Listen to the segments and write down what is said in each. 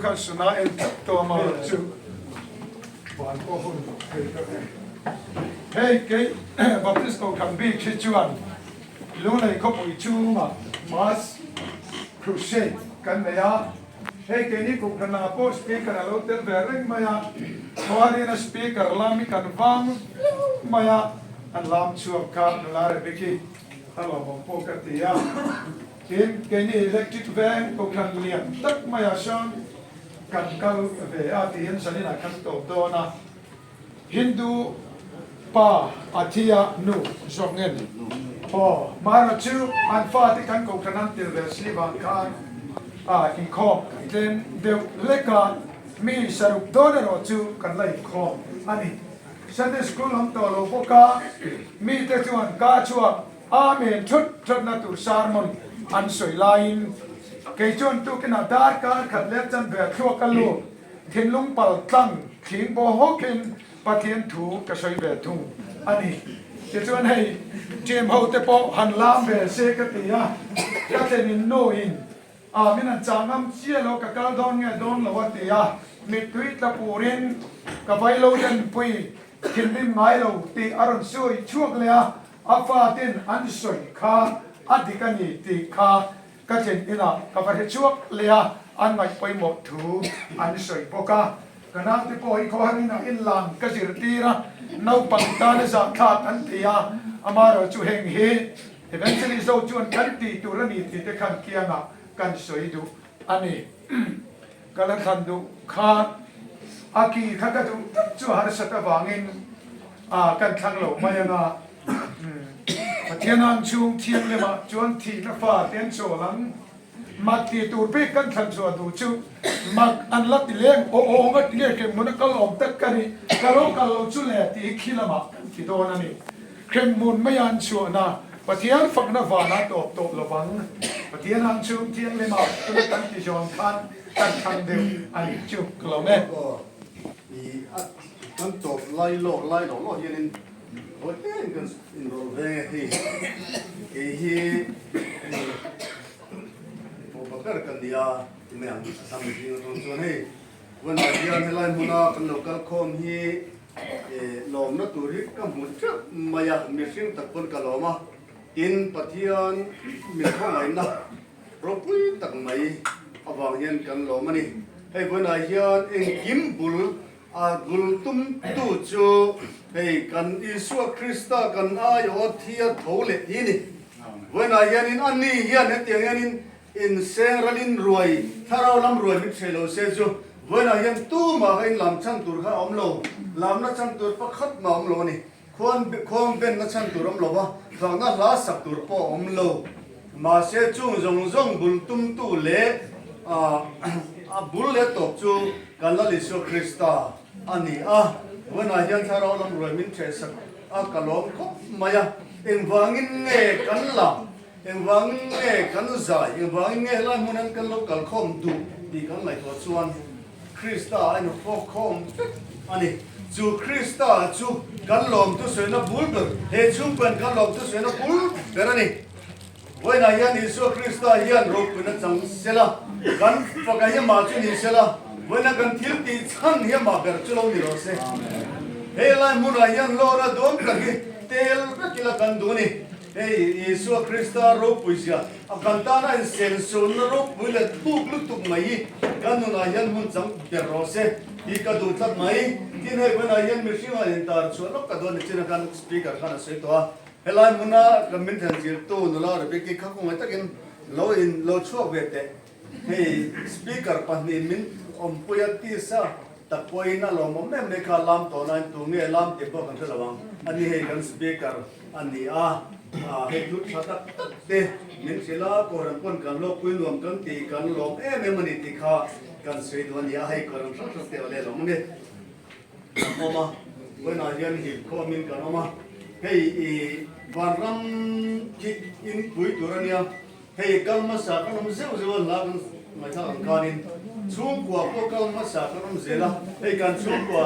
kan suna el to ma chu wan ko hun hey ke baptist ko kan bi chi chuan lu nei ko pui chu ma mas crusade kan me ya hey ke ni ko kan na po speaker alo tel bereng ma ya wari na speaker lami kan wang ma ya an lam chu ka la re biki alo mo po ka ti ya in ke ni electric van ko kan lian tak ma ya shang kan kal ve a ti hin sanina kan to do na Hindu pa atia nu zongen oh mara chu an fa ti kan ko kanan til ve sliva kan in khom then de leka mi sarup donero chu kan lai khom ani Sunday school hom to lo boka mi te chuan ka chua amen thut na tu sermon an soi lain ke chon tu kina dar ka khat le chan ve thua ka lu thin lung pal tlang thing bo hokin Pathian thu ka soi ve thung ani ke chuan hei jem ho te po han lam ve se ka ti ya ka te nin no in min an changam chia lo ka kal don nge don lo wa ti ya mi tui ta purin ka vai lo den pui thin lim ngai lo ti aron soi chuak le a afa tin an soi kha adikani ti kha ka chen ina ka va chuak le a an mai poi mo thu an soi boka kanang ti po I ko hanin ang inlang kasir tira nau pangtana sa khat an tiya amaro chu heng he eventually so chu an kan ti tu rani ti te kan kianga kan soi du ani kalan thandu kha aki khakatu chu har sata wangin kan thang lo mayanga Pathianang chung thiang le ma chuan thi na fa ten so lang mak ti tur pe kan than so du chu mak an lat leng o ngat nge ke mun kal om tak kani kalo chu le ti khilama ti do na ni krem mun mayan chu na Pathian fak na va na top lawang Pathianang chung thiang le ma tu tan ti jong khan kan thang de ai chu klo me I kan top lai lo yen o ten kan in ro ve hi bakar kan dia me ang sam ji ro chuan hei wan dia helai muna kan local khom hi lom na turi kam mu cha maya mishing tak pon kaloma in Pathian mi khomai na propui tak mai awang yen kan lomani hei wan hian eng kim bul a gul tum tu chu hei kan Isua Krista kan ayo thia thole hi ni wan hian in ani hian hetiang in in seralin ruai tharau lam ruai mit Sailo se chu wana yan tu ma hain lam chang tur kha omlo lam na chang tur pakhat ma omlo ni khom ben na chang tur omlo ba thang na la sak tur po omlo ma se chu zong bul tum tu le a bul le top chu kan la Isua Krista ani wana yan tharau lam ruai mit che sak kalom khop maya in wangin nge kan la em vang nghe kan zai em vang nghe lai munan kan local khom du di kan lai to chuan Krista anh fo khom ani chu Krista chu kan lom tu se na bul ber he chu pen kan lom tu se na bul ber ani voi na yan Isua Krista yan ro puna chang sela kan pakai ya ma chu ni sela voi na kan thil ti chan ya ma ber chu lo ni ro se he lai mun yan lo ra dom ka ki tel ka kila kan du ni Hey, Isua Krista ro puisia. Akantana in sensun ro puile tuk lutuk mai. Kanu na yan mun chang perose. Ika du tat mai. Tin hai bana yan mishima in tar chu ro ka do ni china kan speaker kana se to. Helai muna kamin than jil tu no la re ki kha ko ngai takin lo chuak vete. Hey, speaker pahni min om puyati sa tapoi na lo mom ne kha lam to na tu nge lam te po kan lawang. Ani hey kan speaker ani hei lut satak te min sila koran pon kan lo kuin lom kan ti kan lom mani ti kha kan sei don ya hei koran sa te ole lom ne oma wena yan hi ko min kan oma hei van ram ki in pui turania hei kalma sa kan zeu la kan mai tha kan kanin chung kwa ko kalma sa kan zela hei kan chung kwa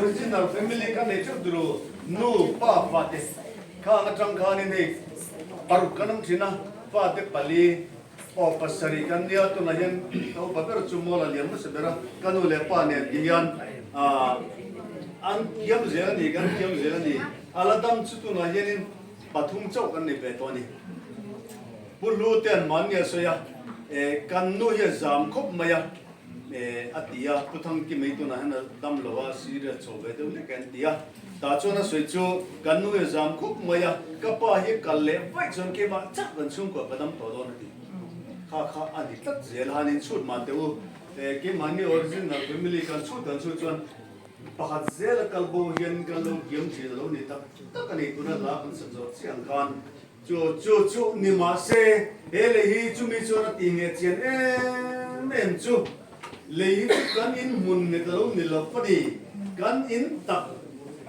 original family kan ne chu dru no pa pate kha atang khanin hei paruk kanam thina fa te pali o pasari kan dia tu na hian au bakar chumola liam na sebera kanu le pa ne hian an kiam zela ni kan kiam zela ni aladam chutu na hian pathum chau kan ni pe to ni pulu ten man ya so ya kan nu ya zam khop maya atia puthang ki mei tu na han dam lowa sira chobe de le kan dia ta chona soi chu kan nu ya zam khop maya ka pa hi kalle vai chon ke ma chak ban chung ko padam to do na ti kha ani tak zel hanin chut man te u ke mani original family kan chut dan chu chon pakhat zel kalbo hian kan lo giam chi lo ni tak ani tu na la kan sa zo chiang kan chu ni ma se ele hi chu mi chu na ti nge chen em chu le hi kan in mun ne lo ni lo pa di kan in tak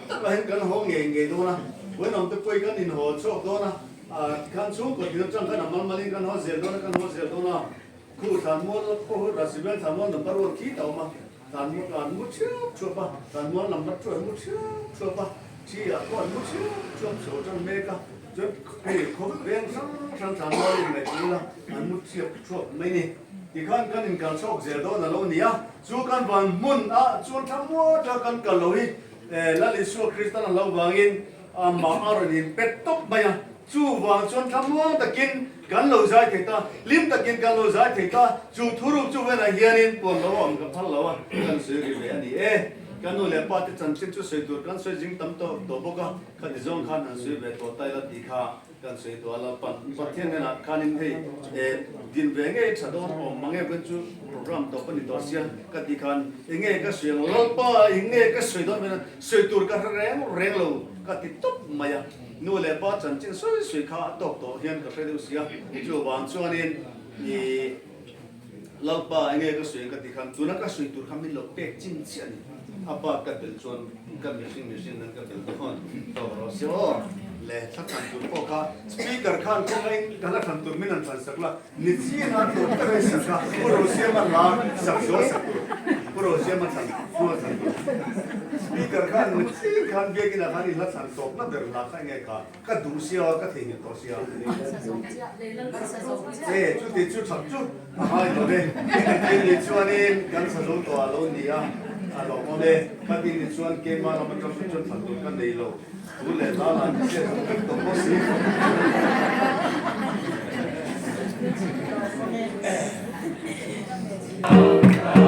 hen kan ho nge do na when on the poi kan in ho chok do na kan chu ko ti chang kan amal malin kan ho zel do na khu than mo ko Rahsiveng than mo number 1 ki tau ma than mo chu pa than mo number 2 mo chu pa chi a ko mo chu chang me ka就可以可别上长毛的买猪了，俺们吃错没呢？你看跟人讲错些多那老你啊，就看完门啊，就他妈就跟个老一，那里说 Kristen 老王人啊，马二人别动没呀，就往就他妈的跟干老在提他，林的跟干老在提他，就突然就为了人人过老王个跑老啊，跟谁给别你kan nu le pa te chan chin chu soi tur kan soi jing tam to boka khan zong khan an soi ve to tai la ti kha kan soi to ala pathian na khanin hei din ve nge chadon om mange ben chu program to pani to sia ka ti khan nge ka soi lo pa nge ka soi don ben soi tur ka reng lo ka ti top maya nu le pa chan chin soi kha to hian ka fe de sia chu wan chuanin ni lalpa nge ka soi ka ti khan tu na ka soi tur khamin lo pek chin chian apa katel chuan kan machine nan katel ton to ro sio le thakan tur po kha speaker khan ko ngai kala khan tur minan than sakla ni chi na to ta re sakha puro se ma la sak jo sak puro se ma than ko than speaker khan ni chi khan ge ki na khani la than top na der la kha ngai ka du sia ka the ni to sia chu ti chu chap chu hai no de ni chuanin kan sa lo to alo ni a alo mole kati ni chuan ke ma la ma ka chuan phan tu kan nei lo tu le la la ni se to ko si Oh